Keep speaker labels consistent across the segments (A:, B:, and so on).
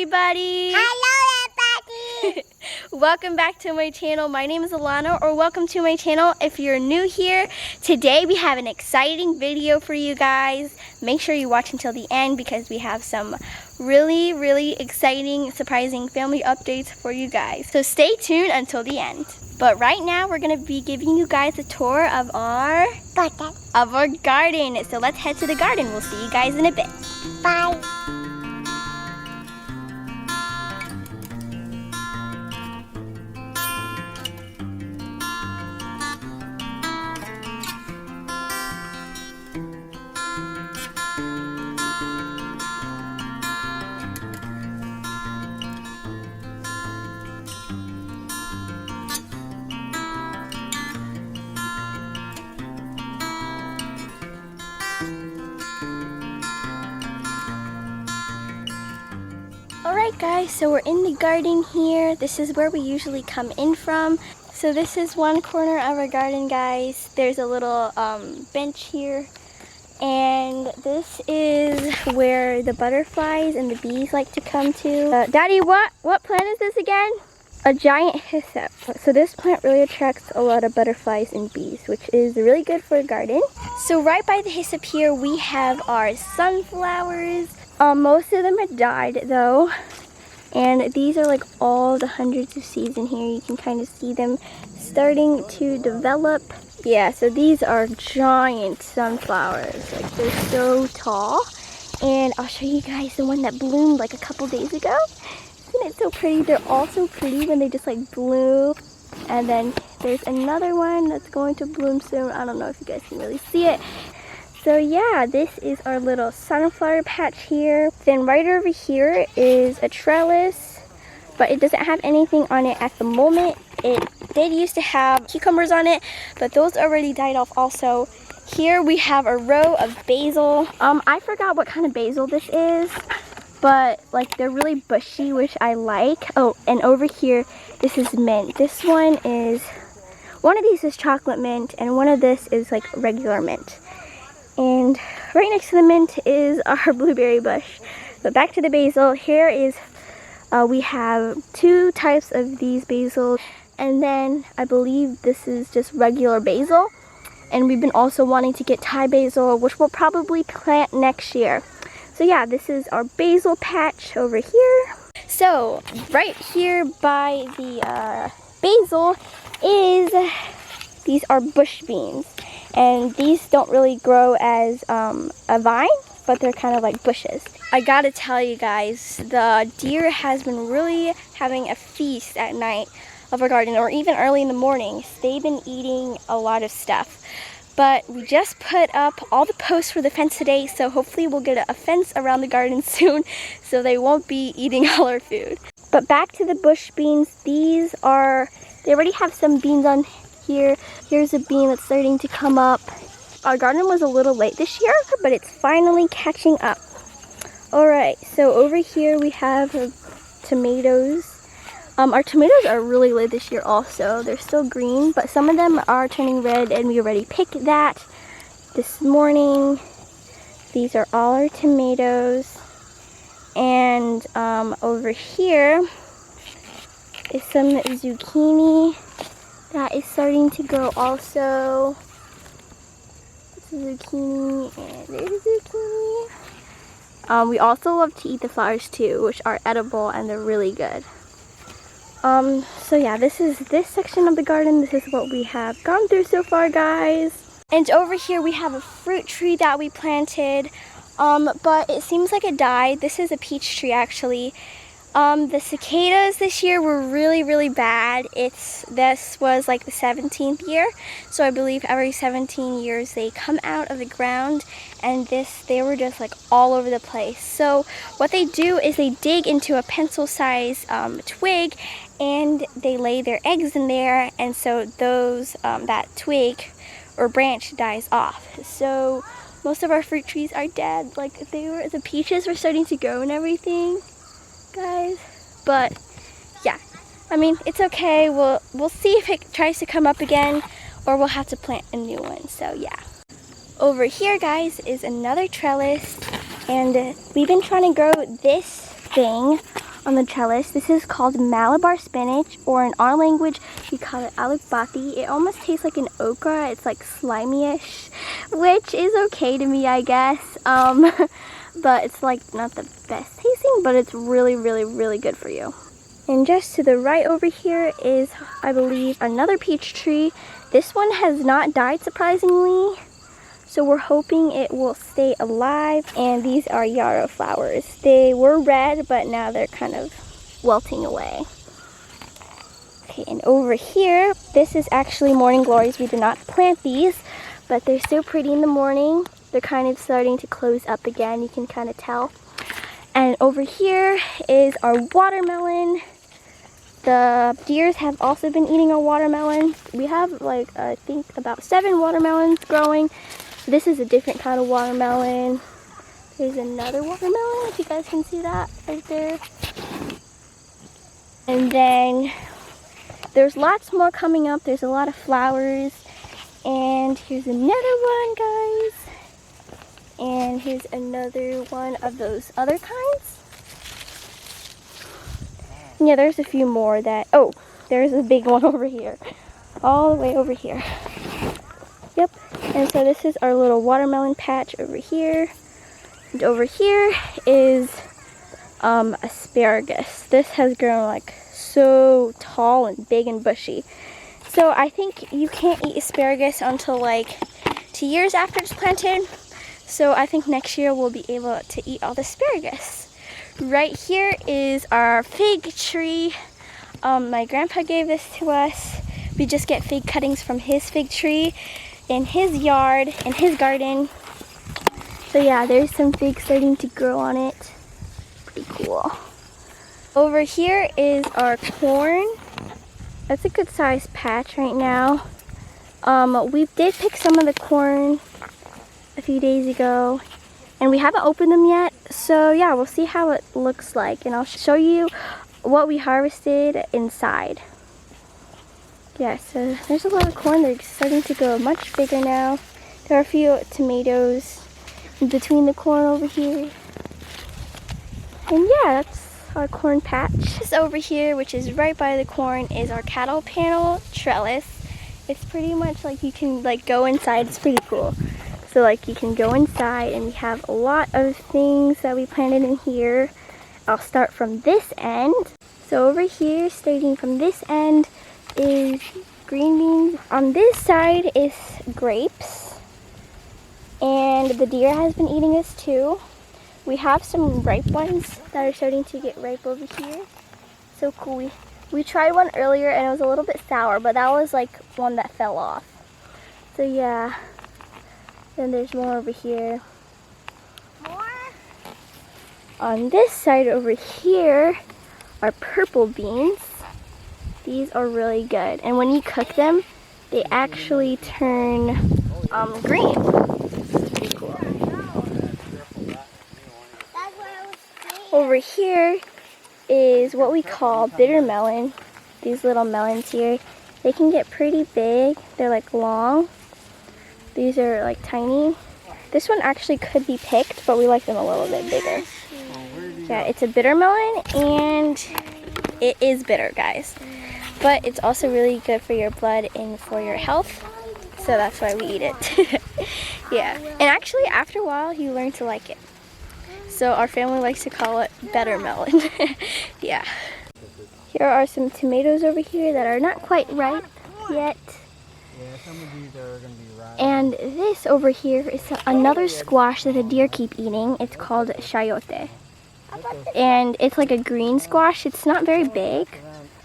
A: everybody!
B: Hello everybody!
A: Welcome back to my channel. My name is Alana, or welcome to my channel if you're new here. Today we have an exciting video for you guys. Make sure you watch until the end because we have some really exciting, surprising family updates for you guys. So stay tuned until the end. But right now we're going to be giving you guys a tour of our garden. So let's head to the garden. We'll see you guys in a bit.
B: Bye!
A: Alright guys, so we're in the garden here. This is where we usually come in from. So this is one corner of our garden, guys. There's a little bench here. And this is where the butterflies and the bees like to come to. Daddy, what plant is this again? A giant hyssop. So this plant really attracts a lot of butterflies and bees, which is really good for a garden. So right by the hyssop here, we have our sunflowers. Most of them had died though, and these are like all the hundreds of seeds in here. You can kind of see them starting to develop. Yeah, so these are giant sunflowers. Like, they're so tall. And I'll show you guys the one that bloomed like a couple days ago. Isn't it so pretty? They're all so pretty when they just like bloom. And then there's another one that's going to bloom soon. I don't know if you guys can really see it. So yeah, this is our little sunflower patch here. Then right over here is a trellis, but it doesn't have anything on it at the moment. It did used to have cucumbers on it, but those already died off also. Here we have a row of basil. I forgot what kind of basil this is, but like they're really bushy, which I like. Oh, and over here, this is mint. This one is, one of these is chocolate mint, and one of this is like regular mint. And right next to the mint is our blueberry bush. But back to the basil. Here is, we have two types of these basil. And then I believe this is just regular basil. And we've been also wanting to get Thai basil, which we'll probably plant next year. So yeah, this is our basil patch over here. So right here by the basil is, these are bush beans. And these don't really grow as a vine, but they're kind of like bushes. I gotta tell you guys, the deer has been really having a feast at night of our garden, or even early in the mornings. They've been eating a lot of stuff. But we just put up all the posts for the fence today, so hopefully we'll get a fence around the garden soon so they won't be eating all our food. But back to the bush beans, these are, they already have some beans on here. Here's a bean that's starting to come up. Our garden was a little late this year, but it's finally catching up. Alright, so over here we have tomatoes. Our tomatoes are really late this year also. They're still green, but some of them are turning red, and we already picked that this morning. These are all our tomatoes. And over here is some zucchini that is starting to grow also. It's a zucchini, and there's a zucchini. We also love to eat the flowers too, which are edible and they're really good. So yeah, this is this section of the garden. This is what we have gone through so far, guys. And over here we have a fruit tree that we planted, but it seems like it died. This is a peach tree actually. The cicadas this year were really bad. This was like the 17th year, so I believe every 17 years they come out of the ground, and they were just like all over the place. So what they do is they dig into a pencil-sized twig, and they lay their eggs in there, and so those that twig or branch dies off. So most of our fruit trees are dead. Like the peaches were starting to grow and everything, guys, but yeah, I mean, it's okay. We'll see if it tries to come up again, or we'll have to plant a new one. So yeah, over here, guys, is another trellis, and we've been trying to grow this thing on the trellis. This is called Malabar spinach, or in our language, we call it alukbati. It almost tastes like an okra. It's like slimy-ish, which is okay to me, I guess. But it's like not the best tasting, but it's really, really, really good for you. And just to the right over here is, I believe, another peach tree. This one has not died, surprisingly. So we're hoping it will stay alive. And these are yarrow flowers. They were red, but now they're kind of wilting away. Okay, and over here, this is actually morning glories. We did not plant these, but they're so pretty in the morning. They're kind of starting to close up again, you can kind of tell. And over here is our watermelon. The deers have also been eating our watermelon. We have like, I think about 7 watermelons growing. This is a different kind of watermelon. There's another watermelon, if you guys can see that right there. And then there's lots more coming up. There's a lot of flowers. And here's another one, guys. And here's another one of those other kinds. Yeah, there's a few more that, oh, there's a big one over here. All the way over here. Yep, and so this is our little watermelon patch over here. And over here is asparagus. This has grown like so tall and big and bushy. So I think you can't eat asparagus until like 2 years after it's planted. So I think next year we'll be able to eat all the asparagus. Right here is our fig tree. My grandpa gave this to us. We just get fig cuttings from his fig tree in his yard, in his garden. So yeah, there's some figs starting to grow on it. Pretty cool. Over here is our corn. That's a good sized patch right now. We did pick some of the corn a few days ago, and we haven't opened them yet. So yeah, we'll see how it looks like, and I'll show you what we harvested inside. Yeah, so there's a lot of corn. They're starting to grow much bigger now. There are a few tomatoes in between the corn over here. And yeah, that's our corn patch. This over here, which is right by the corn, is our cattle panel trellis. It's pretty much like you can like go inside. It's pretty cool. So like you can go inside, and we have a lot of things that we planted in here. I'll start from this end. So over here, starting from this end, is green beans. On this side is grapes. And the deer has been eating this too. We have some ripe ones that are starting to get ripe over here. So cool. We tried one earlier and it was a little bit sour, but that was like one that fell off. So yeah. Then there's more over here.
B: More?
A: On this side over here are purple beans. These are really good. And when you cook them, they actually turn green. Pretty cool. Over here is what we call bitter melon. These little melons here. They can get pretty big. They're like long. These are like tiny. This one actually could be picked, but we like them a little bit bigger. Yeah, it's a bitter melon, and it is bitter, guys. But it's also really good for your blood and for your health. So that's why we eat it. Yeah, and actually after a while you learn to like it. So our family likes to call it better melon. Yeah. Here are some tomatoes over here that are not quite ripe yet.
C: Yeah, some of these are going to be ripe.
A: And this over here is another squash that the deer keep eating. It's called chayote. And it's like a green squash. It's not very big.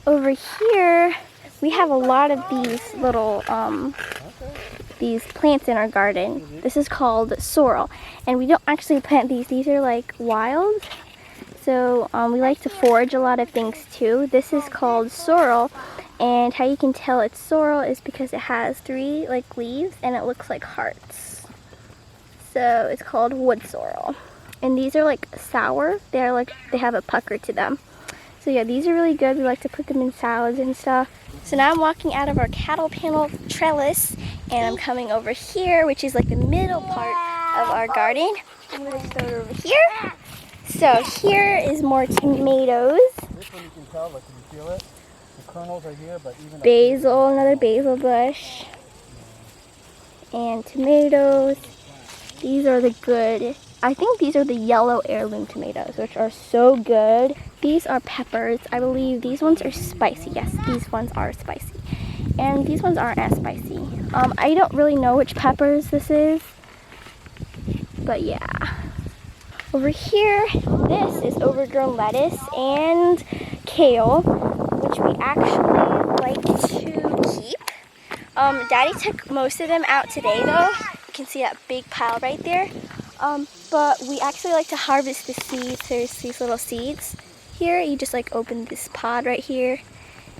A: Over here, we have a lot of these little these plants in our garden. This is called sorrel. And we don't actually plant these. These are like wild. So we like to forage a lot of things too. This is called sorrel. And how you can tell it's sorrel is because it has 3 like leaves and it looks like hearts. So it's called wood sorrel. And these are like sour. They're like, they have a pucker to them. So yeah, these are really good. We like to put them in salads and stuff. So now I'm walking out of our cattle panel trellis and I'm coming over here, which is like the middle part of our garden. I'm gonna start over here. So here is more tomatoes.
C: one you can tell, like, can you feel it? The kernels are here, but even
A: Basil, another basil bush. And tomatoes. These are the good. I think these are the yellow heirloom tomatoes, which are so good. These are peppers. I believe these ones are spicy. Yes, these ones are spicy. And these ones aren't as spicy. I don't really know which peppers this is, but yeah. Over here, this is overgrown lettuce and kale, which we actually like to keep. Daddy took most of them out today though. You can see that big pile right there. But we actually like to harvest the seeds. There's these little seeds here. You just like open this pod right here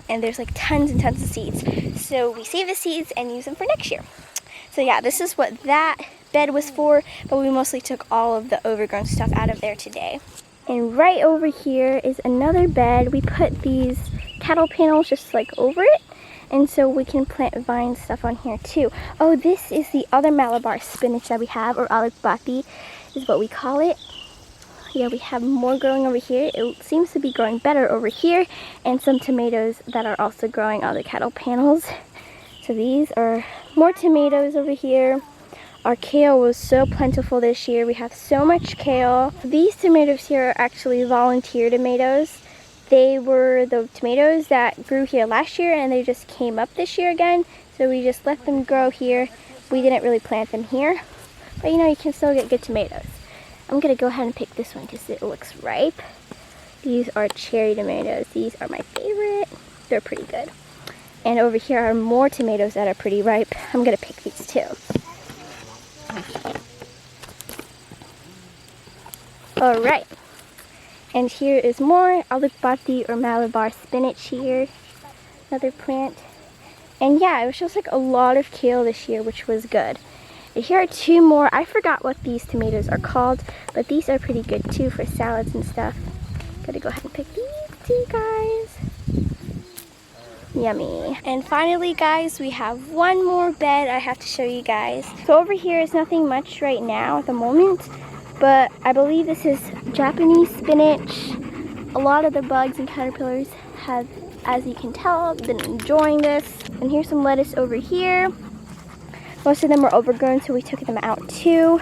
A: and there's like tons and tons of seeds. So we save the seeds and use them for next year. So yeah, this is what that bed was for, but we mostly took all of the overgrown stuff out of there today. And right over here is another bed. We put these cattle panels just like over it. And so we can plant vine stuff on here too. Oh, this is the other Malabar spinach that we have, or alakbati is what we call it. Yeah, we have more growing over here. It seems to be growing better over here. And some tomatoes that are also growing on the cattle panels. So these are more tomatoes over here. Our kale was so plentiful this year. We have so much kale. These tomatoes here are actually volunteer tomatoes. They were the tomatoes that grew here last year and they just came up this year again. So we just let them grow here. We didn't really plant them here. But you know, you can still get good tomatoes. I'm gonna go ahead and pick this one because it looks ripe. These are cherry tomatoes. These are my favorite. They're pretty good. And over here are more tomatoes that are pretty ripe. I'm gonna pick these too. All right. And here is more alakbati or Malabar spinach here. Another plant. And yeah, it was just like a lot of kale this year, which was good. And here are two more. I forgot what these tomatoes are called, but these are pretty good too for salads and stuff. Gotta go ahead and pick these too, guys. Yummy. And finally, guys, we have one more bed I have to show you guys. So over here is nothing much right now at the moment. But I believe this is Japanese spinach. A lot of the bugs and caterpillars have, as you can tell, been enjoying this. And here's some lettuce over here. Most of them were overgrown, so we took them out too.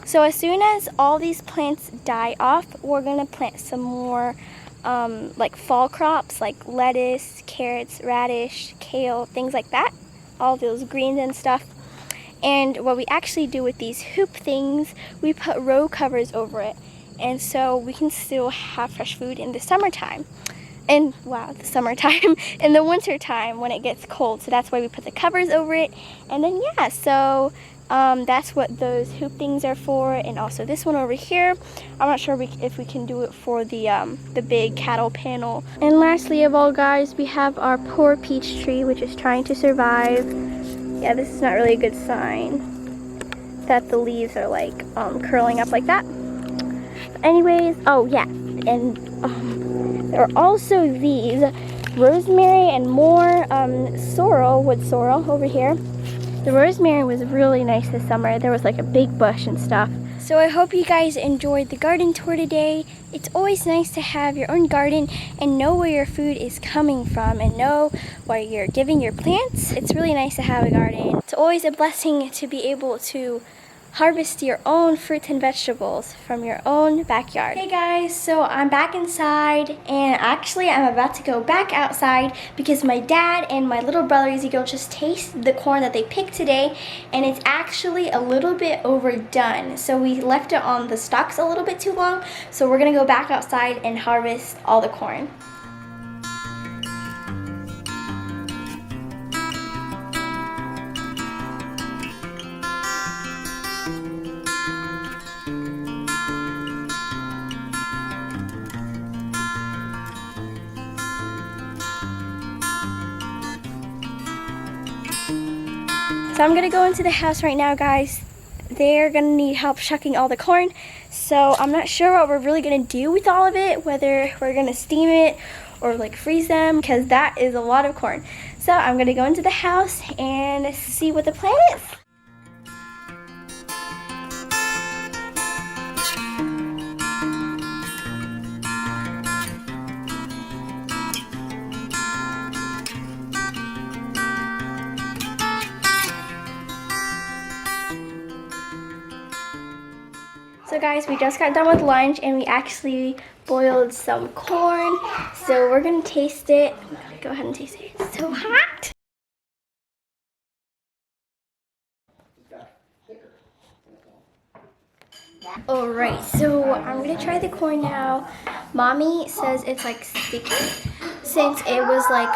A: So as soon as all these plants die off, we're gonna plant some more like fall crops, like lettuce, carrots, radish, kale, things like that. All those greens and stuff. And what we actually do with these hoop things, we put row covers over it. And so we can still have fresh food in the summertime. And wow, the summertime, in the winter time when it gets cold. So that's why we put the covers over it. And then yeah, so that's what those hoop things are for. And also this one over here, I'm not sure if we can do it for the big cattle panel. And lastly of all, guys, we have our poor peach tree, which is trying to survive. Yeah, this is not really a good sign that the leaves are like curling up like that. But anyways, oh yeah, and there are also these rosemary and more sorrel, wood sorrel over here. The rosemary was really nice this summer. There was like a big bush and stuff. So I hope you guys enjoyed the garden tour today. It's always nice to have your own garden and know where your food is coming from and know what you're giving your plants. It's really nice to have a garden. It's always a blessing to be able to harvest your own fruits and vegetables from your own backyard. Hey guys, so I'm back inside and actually I'm about to go back outside because my dad and my little brother Ezekiel just tasted the corn that they picked today and it's actually a little bit overdone. So we left it on the stalks a little bit too long, so we're gonna go back outside and harvest all the corn. So I'm gonna go into the house right now, guys. They're gonna need help shucking all the corn. So I'm not sure what we're really gonna do with all of it, whether we're gonna steam it or like freeze them, because that is a lot of corn. So I'm gonna go into the house and see what the plan is. So guys, we just got done with lunch and we actually boiled some corn. So we're gonna taste it. Go ahead and taste it. It's so hot. Alright, so I'm gonna try the corn now. Mommy says it's like sticky since it was like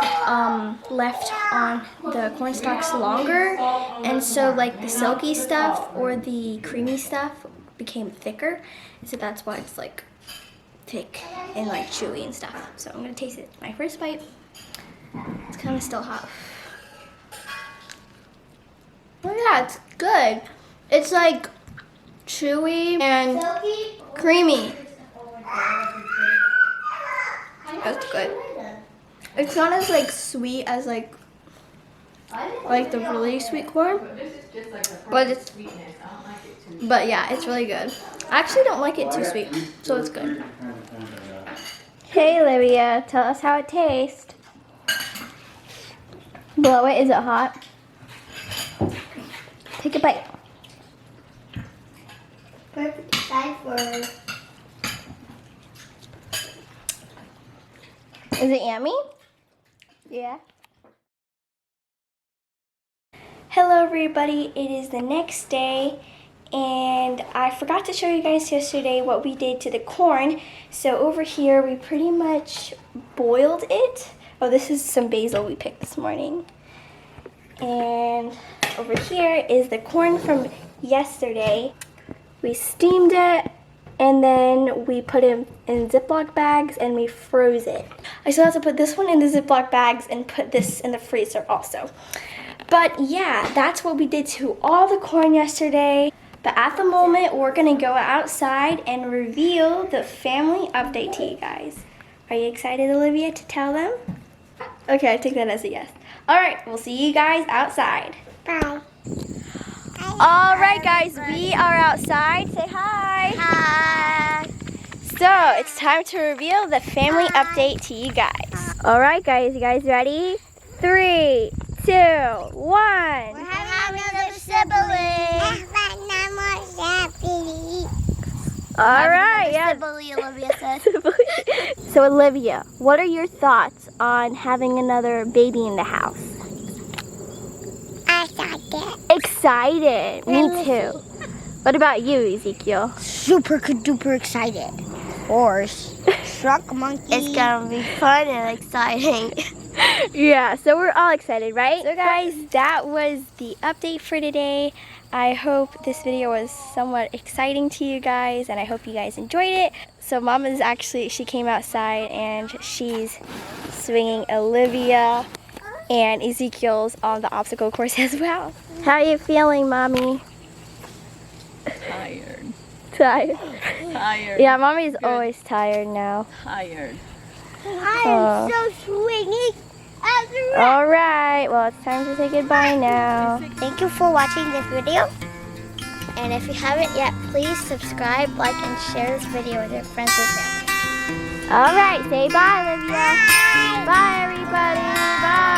A: left on the corn stalks longer, and so like the silky stuff or the creamy stuff became thicker, so that's why it's like thick and like chewy and stuff. So I'm gonna taste it. My first bite. It's kind of still hot. Oh yeah, it's good. It's like chewy and creamy. That's good. It's not as like sweet as like the really sweet corn, but yeah, it's really good. I actually don't like it too sweet, so it's good. Hey Olivia, tell us how it tastes. Blow it. Is it hot? Take a bite.
B: Perfect size for.
A: Is it yummy? Yeah. Hello everybody, it is the next day and I forgot to show you guys yesterday what we did to the corn. So over here we pretty much boiled it. Oh, this is some basil we picked this morning. And over here is the corn from yesterday. We steamed it and then we put it in Ziploc bags and we froze it. I still have to put this one in the Ziploc bags and put this in the freezer also. But yeah, that's what we did to all the corn yesterday. But at the moment, we're gonna go outside and reveal the family update to you guys. Are you excited, Olivia, to tell them? Okay, I take that as a yes. All right, we'll see you guys outside.
B: Bye.
A: All right, guys, we are outside. Say hi.
B: Hi.
A: So it's time to reveal the family update to you guys. All right, guys, you guys ready? 3, 2, 1.
B: We're having another sibling.
A: All right, yeah.
B: Sibling, Olivia said.
A: So Olivia, what are your thoughts on having another baby in the house?
B: I thought that.
A: Excited. Me too. What about you, Ezekiel?
B: Super duper excited. Horse. Truck monkey.
A: It's gonna be fun and exciting. Yeah, so we're all excited, right? So guys, that was the update for today. I hope this video was somewhat exciting to you guys and I hope you guys enjoyed it. So Mama's actually, she came outside and she's swinging Olivia and Ezekiel's on the obstacle course as well. How are you feeling, Mommy?
D: Tired.
A: Tired?
D: Tired.
A: Yeah, Mommy's always tired now.
D: Tired.
B: I'm so swinging.
A: All right, well, it's time to say goodbye now.
B: Thank you for watching this video. And if you haven't yet, please subscribe, like, and share this video with your friends and family.
A: All right, say bye, Olivia. Bye, everybody. Bye.